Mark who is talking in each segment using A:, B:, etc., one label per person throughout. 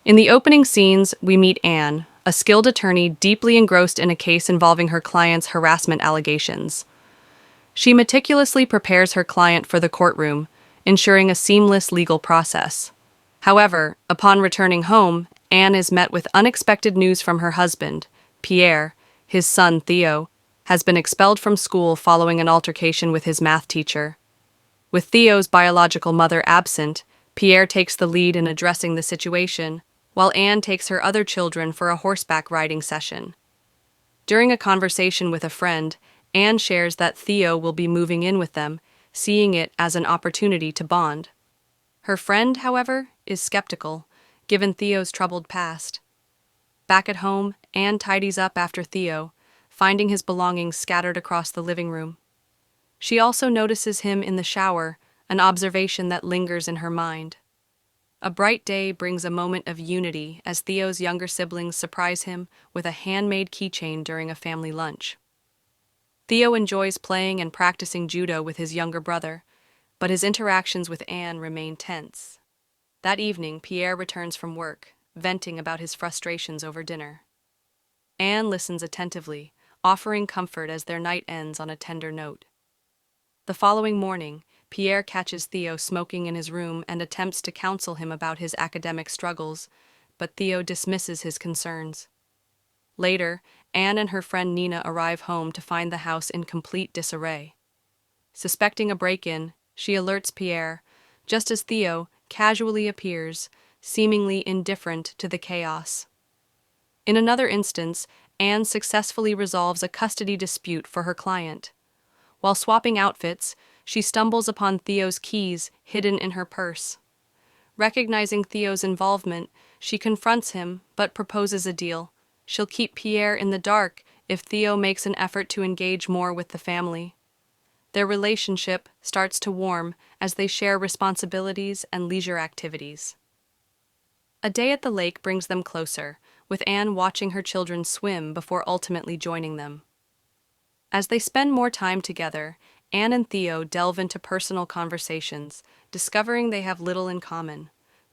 A: In the opening scenes, we meet Anne, a skilled attorney deeply engrossed in a case involving her client's harassment allegations. She meticulously prepares her client for the courtroom, ensuring a seamless legal process. However, upon returning home, Anne is met with unexpected news from her husband, Pierre. His son, Theo, has been expelled from school following an altercation with his math teacher. With Theo's biological mother absent, Pierre takes the lead in addressing the situation, while Anne takes her other children for a horseback riding session. During a conversation with a friend, Anne shares that Theo will be moving in with them, seeing it as an opportunity to bond. Her friend, however, is skeptical, given Theo's troubled past. Back at home, Anne tidies up after Theo, finding his belongings scattered across the living room. She also notices him in the shower, an observation that lingers in her mind. A bright day brings a moment of unity as Theo's younger siblings surprise him with a handmade keychain during a family lunch. Theo enjoys playing and practicing judo with his younger brother, but his interactions with Anne remain tense. That evening, Pierre returns from work, venting about his frustrations over dinner. Anne listens attentively, offering comfort as their night ends on a tender note. The following morning, Pierre catches Theo smoking in his room and attempts to counsel him about his academic struggles, but Theo dismisses his concerns. Later, Anne and her friend Nina arrive home to find the house in complete disarray. Suspecting a break-in, she alerts Pierre, just as Theo casually appears, seemingly indifferent to the chaos. In another instance, Anne successfully resolves a custody dispute for her client. While swapping outfits, she stumbles upon Theo's keys hidden in her purse. Recognizing Theo's involvement, she confronts him but proposes a deal. She'll keep Pierre in the dark if Theo makes an effort to engage more with the family. Their relationship starts to warm as they share responsibilities and leisure activities. A day at the lake brings them closer, with Anne watching her children swim before ultimately joining them. As they spend more time together, Anne and Theo delve into personal conversations, discovering they have little in common.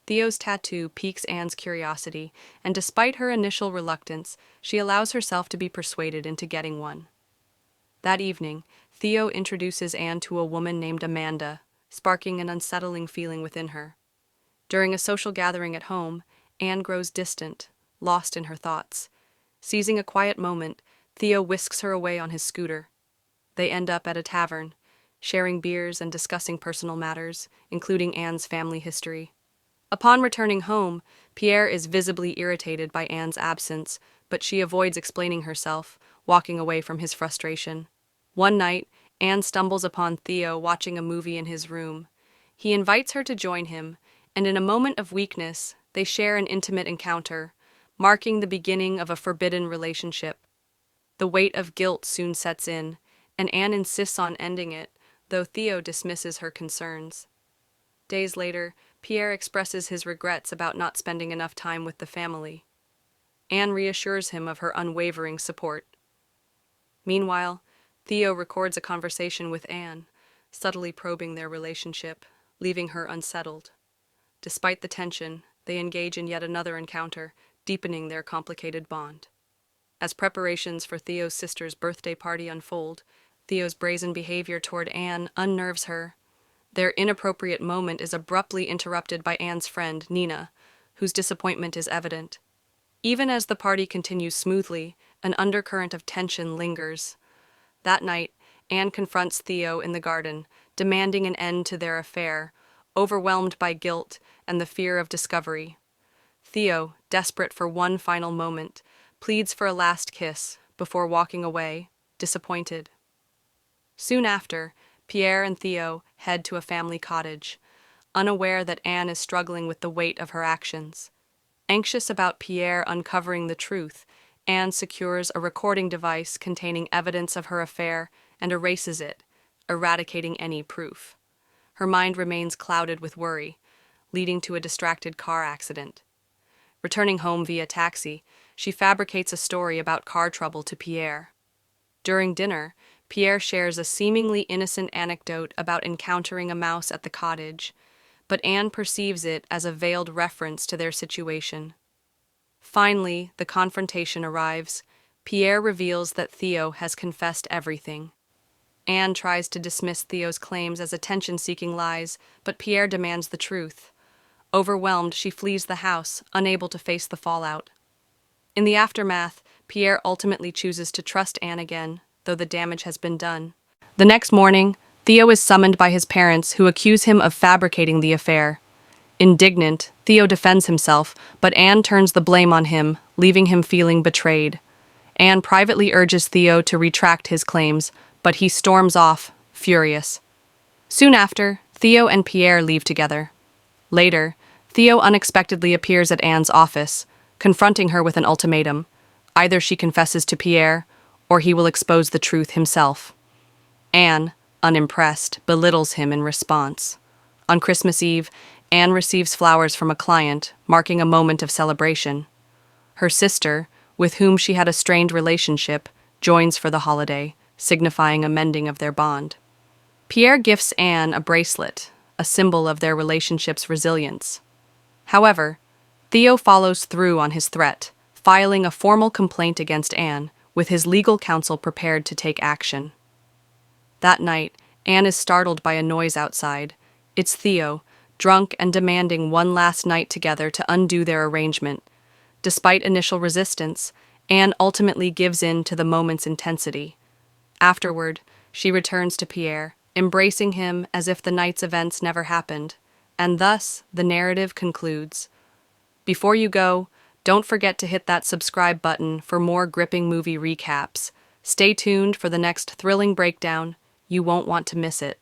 A: Theo's tattoo piques Anne's curiosity, and despite her initial reluctance, she allows herself to be persuaded into getting one. That evening, Theo introduces Anne to a woman named Amanda, sparking an unsettling feeling within her. During a social gathering at home, Anne grows distant, lost in her thoughts. Seizing a quiet moment, Theo whisks her away on his scooter. They end up at a tavern, sharing beers and discussing personal matters, including Anne's family history. Upon returning home, Pierre is visibly irritated by Anne's absence, but she avoids explaining herself, walking away from his frustration. One night, Anne stumbles upon Theo watching a movie in his room. He invites her to join him, and in a moment of weakness, they share an intimate encounter, marking the beginning of a forbidden relationship. The weight of guilt soon sets in, and Anne insists on ending it, though Theo dismisses her concerns. Days later, Pierre expresses his regrets about not spending enough time with the family. Anne reassures him of her unwavering support. Meanwhile, Theo records a conversation with Anne, subtly probing their relationship, leaving her unsettled. Despite the tension, they engage in yet another encounter, deepening their complicated bond. As preparations for Theo's sister's birthday party unfold, Theo's brazen behavior toward Anne unnerves her. Their inappropriate moment is abruptly interrupted by Anne's friend, Nina, whose disappointment is evident. Even as the party continues smoothly, an undercurrent of tension lingers. That night, Anne confronts Theo in the garden, demanding an end to their affair, overwhelmed by guilt and the fear of discovery. Theo, desperate for one final moment, pleads for a last kiss before walking away, disappointed. Soon after, Pierre and Theo head to a family cottage, unaware that Anne is struggling with the weight of her actions. Anxious about Pierre uncovering the truth, Anne secures a recording device containing evidence of her affair and erases it, eradicating any proof. Her mind remains clouded with worry, leading to a distracted car accident. Returning home via taxi, she fabricates a story about car trouble to Pierre. During dinner, Pierre shares a seemingly innocent anecdote about encountering a mouse at the cottage, but Anne perceives it as a veiled reference to their situation. Finally, the confrontation arrives. Pierre reveals that Theo has confessed everything. Anne tries to dismiss Theo's claims as attention-seeking lies, but Pierre demands the truth. Overwhelmed, she flees the house, unable to face the fallout. In the aftermath, Pierre ultimately chooses to trust Anne again, though the damage has been done. The next morning, Theo is summoned by his parents, who accuse him of fabricating the affair. Indignant, Theo defends himself, but Anne turns the blame on him, leaving him feeling betrayed. Anne privately urges Theo to retract his claims, but he storms off, furious. Soon after, Theo and Pierre leave together. Later, Theo unexpectedly appears at Anne's office, confronting her with an ultimatum. Either she confesses to Pierre, or he will expose the truth himself. Anne, unimpressed, belittles him in response. On Christmas Eve, Anne receives flowers from a client, marking a moment of celebration. Her sister, with whom she had a strained relationship, joins for the holiday, signifying a mending of their bond. Pierre gifts Anne a bracelet, a symbol of their relationship's resilience. However, Theo follows through on his threat, filing a formal complaint against Anne, with his legal counsel prepared to take action. That night, Anne is startled by a noise outside. It's Theo, drunk and demanding one last night together to undo their arrangement. Despite initial resistance, Anne ultimately gives in to the moment's intensity. Afterward, she returns to Pierre, embracing him as if the night's events never happened, and thus the narrative concludes. Before you go, don't forget to hit that subscribe button for more gripping movie recaps. Stay tuned for the next thrilling breakdown. You won't want to miss it.